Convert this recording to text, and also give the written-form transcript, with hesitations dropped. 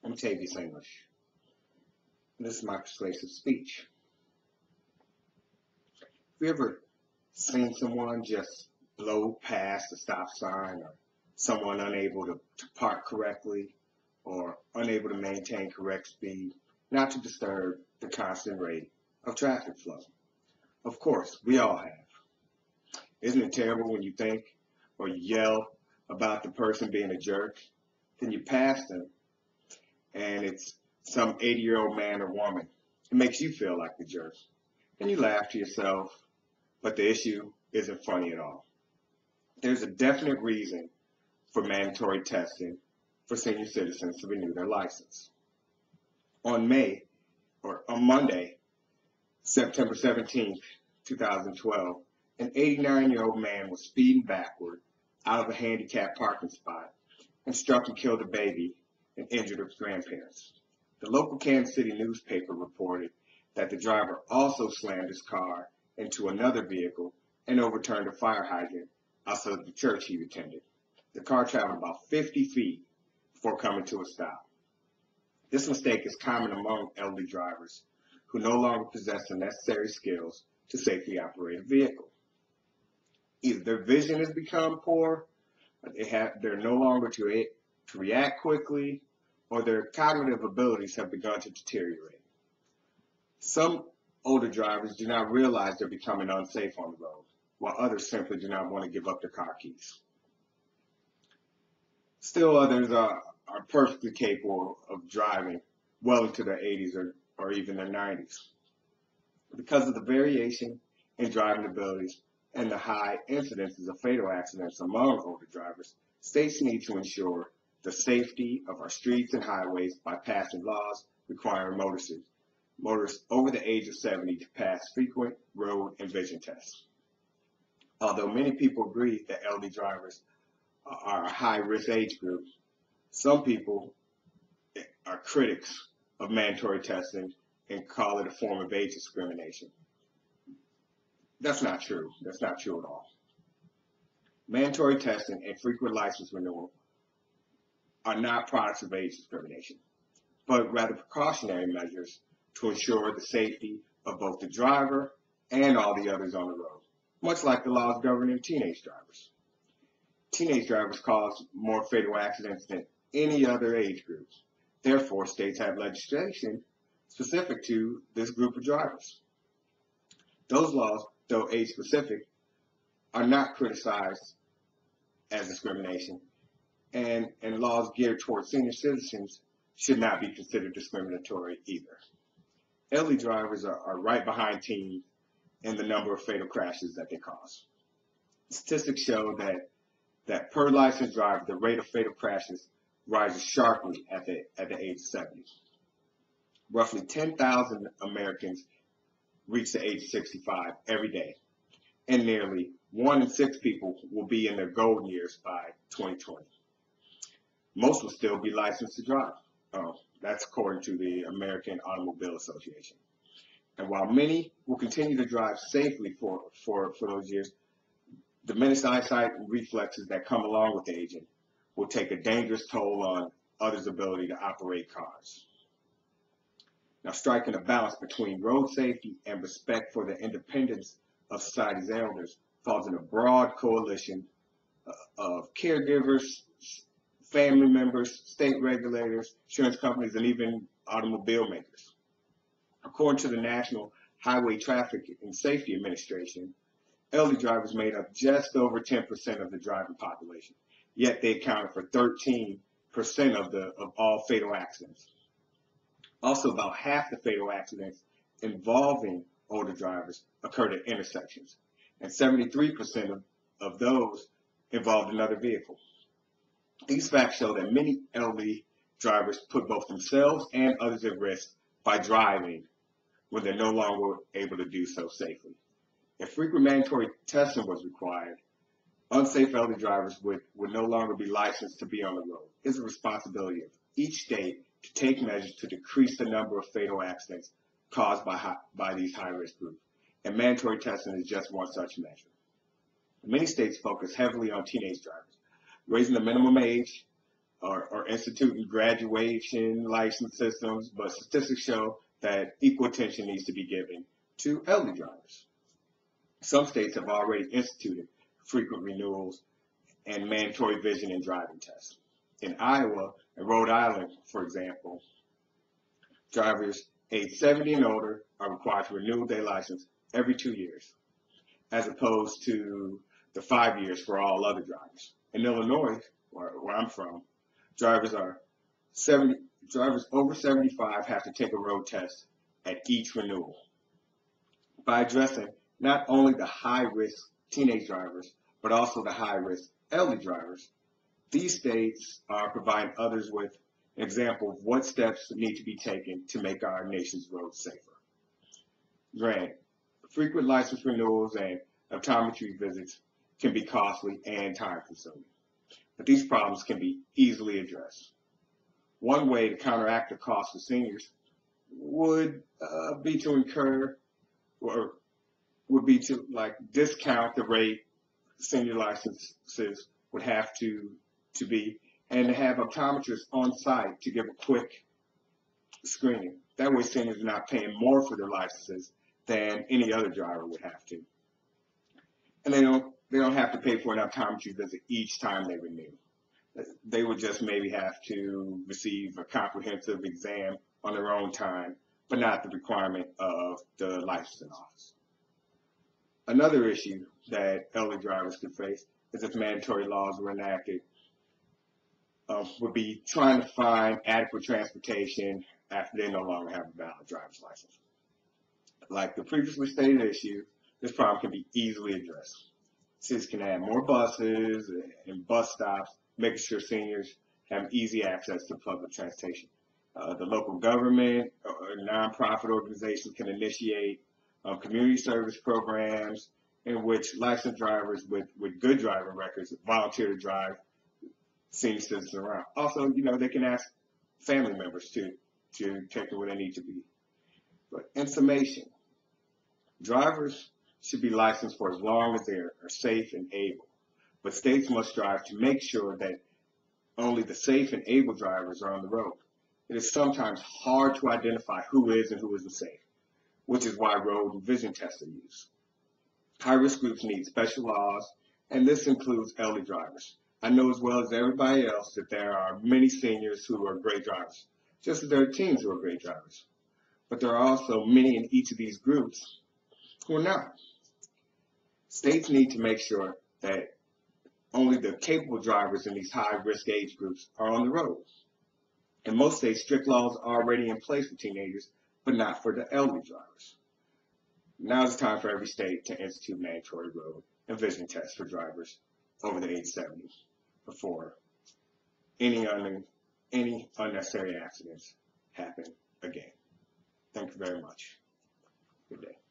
I'm Tavius English. And this is my persuasive speech. Have you ever seen someone just blow past a stop sign, or someone unable to park correctly, or unable to maintain correct speed, not to disturb the constant rate of traffic flow? Of course, we all have. Isn't it terrible when you think or yell about the person being a jerk? Then you pass them and it's some 80-year-old man or woman. It makes you feel like the jerk. And you laugh to yourself, but the issue isn't funny at all. There's a definite reason for mandatory testing for senior citizens to renew their license. On Monday, September 17th, 2012, an 89-year-old man was speeding backward out of a handicapped parking spot and struck and killed a baby and injured his grandparents. The local Kansas City newspaper reported that the driver also slammed his car into another vehicle and overturned a fire hydrant outside the church he attended. The car traveled about 50 feet before coming to a stop. This mistake is common among elderly drivers who no longer possess the necessary skills to safely operate a vehicle. Either their vision has become poor, they're no longer to react quickly, or their cognitive abilities have begun to deteriorate. Some older drivers do not realize they're becoming unsafe on the road, while others simply do not want to give up their car keys. Still others are perfectly capable of driving well into their 80s or even their 90s. Because of the variation in driving abilities and the high incidences of fatal accidents among older drivers, states need to ensure the safety of our streets and highways by passing laws requiring motorists over the age of 70 to pass frequent road and vision tests. Although many people agree that elderly drivers are a high-risk age group, some people are critics of mandatory testing and call it a form of age discrimination. That's not true. That's not true at all. Mandatory testing and frequent license renewal are not products of age discrimination, but rather precautionary measures to ensure the safety of both the driver and all the others on the road, much like the laws governing teenage drivers. Teenage drivers cause more fatal accidents than any other age group. Therefore, states have legislation specific to this group of drivers. Those laws, though age-specific, are not criticized as discrimination, and laws geared towards senior citizens should not be considered discriminatory either. Elderly drivers are right behind teens in the number of fatal crashes that they cause. Statistics show that per licensed driver, the rate of fatal crashes rises sharply at the age of 70. Roughly 10,000 Americans reach the age of 65 every day, and nearly 1 in 6 people will be in their golden years by 2020. Most will still be licensed to drive. That's according to the American Automobile Association. And while many will continue to drive safely for those years, diminished eyesight and reflexes that come along with aging will take a dangerous toll on others' ability to operate cars. Now, striking a balance between road safety and respect for the independence of society's elders falls in a broad coalition of caregivers, family members, state regulators, insurance companies, and even automobile makers. According to the National Highway Traffic and Safety Administration, elderly drivers made up just over 10% of the driving population, yet they accounted for 13% of all fatal accidents. Also, about half the fatal accidents involving older drivers occurred at intersections, and 73% of those involved another vehicle. These facts show that many elderly drivers put both themselves and others at risk by driving when they're no longer able to do so safely. If frequent mandatory testing was required, unsafe elderly drivers would no longer be licensed to be on the road. It's a responsibility of each state to take measures to decrease the number of fatal accidents caused by these high-risk groups, and mandatory testing is just one such measure. Many states focus heavily on teenage drivers, raising the minimum age or instituting graduation license systems, but statistics show that equal attention needs to be given to elderly drivers. Some states have already instituted frequent renewals and mandatory vision and driving tests. In Iowa and Rhode Island, for example, drivers age 70 and older are required to renew their license every 2 years, as opposed to the 5 years for all other drivers. In Illinois, where I'm from, drivers over 75 have to take a road test at each renewal. By addressing not only the high-risk teenage drivers, but also the high-risk elderly drivers, these states are providing others with an example of what steps need to be taken to make our nation's roads safer. Granted, frequent license renewals and optometry visits can be costly and time-consuming, but these problems can be easily addressed. One way to counteract the cost for seniors would be to discount the rate senior licenses would have to be, and to have optometrists on site to give a quick screening. That way seniors are not paying more for their licenses than any other driver would have to. And they don't have to pay for an optometry visit each time they renew. They would just maybe have to receive a comprehensive exam on their own time, but not the requirement of the licensing office. Another issue that elderly drivers could face is if mandatory laws were enacted, would be trying to find adequate transportation after they no longer have a valid driver's license. Like the previously stated issue, this problem can be easily addressed. Cities can add more buses and bus stops, making sure seniors have easy access to public transportation. The local government or nonprofit organizations can initiate community service programs in which licensed drivers with good driving records volunteer to drive senior citizens around. Also, they can ask family members to take them where they need to be. But in summation, drivers should be licensed for as long as they are safe and able. But states must strive to make sure that only the safe and able drivers are on the road. It is sometimes hard to identify who is and who isn't safe, which is why road and vision tests are used. High-risk groups need special laws, and this includes elderly drivers. I know as well as everybody else that there are many seniors who are great drivers, just as there are teens who are great drivers. But there are also many in each of these groups who are not. States need to make sure that only the capable drivers in these high-risk age groups are on the road. In most states, strict laws are already in place for teenagers, but not for the elderly drivers. Now is the time for every state to institute mandatory road and vision tests for drivers over the age 70 before any unnecessary accidents happen again. Thank you very much. Good day.